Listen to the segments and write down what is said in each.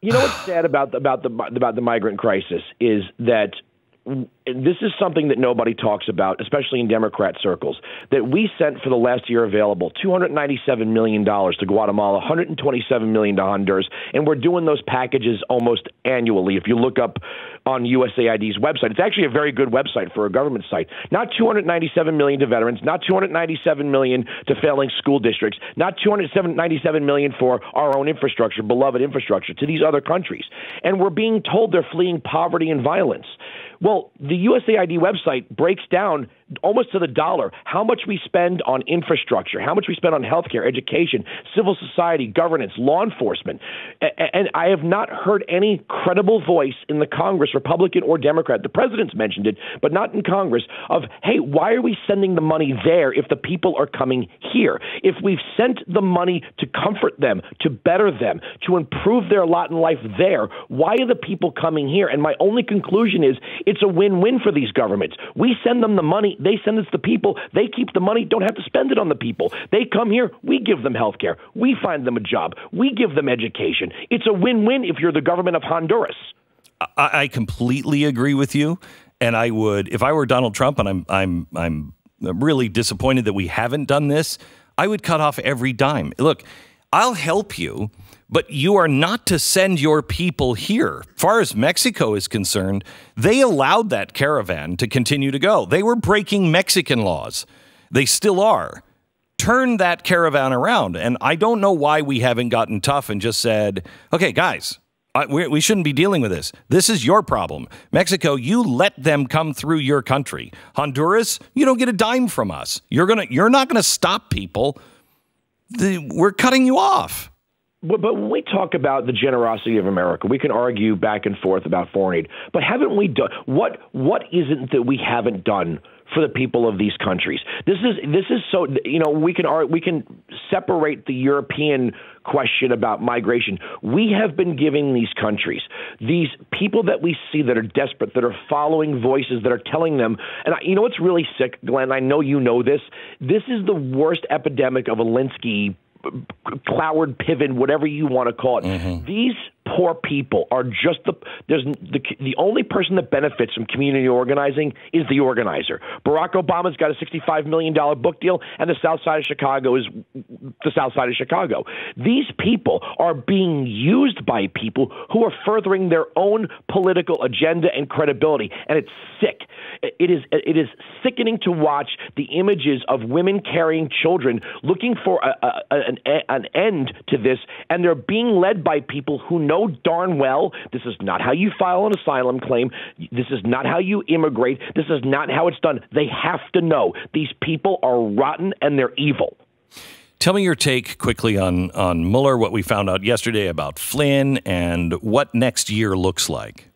You know what's sad about the migrant crisis is that this is something that nobody talks about, especially in Democrat circles, that we sent for the last year available $297 million to Guatemala, $127 million to Honduras, and we're doing those packages almost annually. If you look up on USAID's website, it's actually a very good website for a government site. Not $297 million to veterans, not $297 million to failing school districts, not $297 million for our own infrastructure, beloved infrastructure, to these other countries. And we're being told they're fleeing poverty and violence. Well, the USAID website breaks down almost to the dollar how much we spend on infrastructure, how much we spend on healthcare, education, civil society, governance, law enforcement. And I have not heard any credible voice in the Congress, Republican or Democrat, the president's mentioned it, but not in Congress, of, hey, why are we sending the money there if the people are coming here? If we've sent the money to comfort them, to better them, to improve their lot in life there, why are the people coming here? And my only conclusion is it's a win-win for these governments. We send them the money. They send us the people. They keep the money, don't have to spend it on the people. They come here. We give them health care. We find them a job. We give them education. It's a win-win if you're the government of Honduras. I completely agree with you. And I would, if I were Donald Trump, and I'm really disappointed that we haven't done this, I would cut off every dime. Look, I'll help you, but you are not to send your people here. As far as Mexico is concerned, they allowed that caravan to continue to go. They were breaking Mexican laws. They still are. Turn that caravan around. And I don't know why we haven't gotten tough and just said, okay, guys, we shouldn't be dealing with this. This is your problem. Mexico, you let them come through your country. Honduras, you don't get a dime from us. You're not going to stop people. We're cutting you off. But when we talk about the generosity of America, we can argue back and forth about foreign aid. But haven't we done what isn't that we haven't done for the people of these countries? This is so, we can separate the European question about migration. We have been giving these countries, these people that we see that are desperate, that are following voices that are telling them, and you know what's really sick, Glenn? I know you know this. This is the worst epidemic of Alinsky, Cloward, Piven, whatever you want to call it. Mm-hmm. These poor people are just the only person that benefits from community organizing is the organizer. Barack Obama's got a $65 million book deal, and the South Side of Chicago is the South Side of Chicago. These people are being used by people who are furthering their own political agenda and credibility, and it's sick. It is sickening to watch the images of women carrying children looking for an end to this, and they're being led by people who know darn well this is not how you file an asylum claim. This is not how you immigrate. This is not how it's done. They have to know these people are rotten and they're evil. Tell me your take quickly on Mueller, what we found out yesterday about Flynn, and what next year looks like.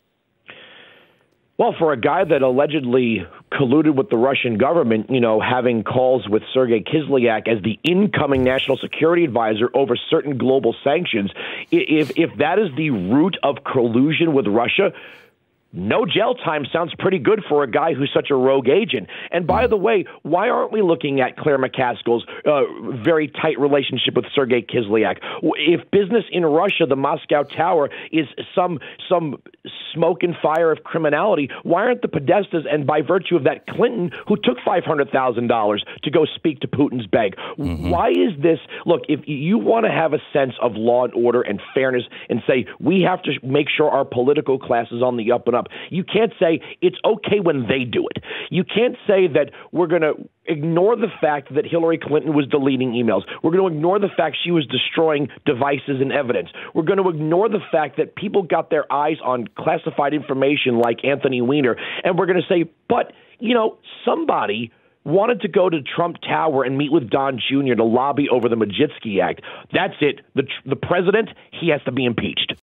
Well, for a guy that allegedly colluded with the Russian government, having calls with Sergei Kislyak as the incoming national security advisor over certain global sanctions, if that is the root of collusion with Russia, no jail time sounds pretty good for a guy who's such a rogue agent. And by the way, why aren't we looking at Claire McCaskill's very tight relationship with Sergei Kislyak? If business in Russia, the Moscow Tower, is some smoke and fire of criminality, why aren't the Podestas, and by virtue of that Clinton, who took $500,000 to go speak to Putin's beg? Mm-hmm. Why is this? Look, if you want to have a sense of law and order and fairness and say we have to make sure our political class is on the up and up, you can't say it's okay when they do it. You can't say that we're going to ignore the fact that Hillary Clinton was deleting emails. We're going to ignore the fact she was destroying devices and evidence. We're going to ignore the fact that people got their eyes on classified information like Anthony Weiner. And we're going to say, but, somebody wanted to go to Trump Tower and meet with Don Jr. to lobby over the Magnitsky Act. That's it. The president, he has to be impeached.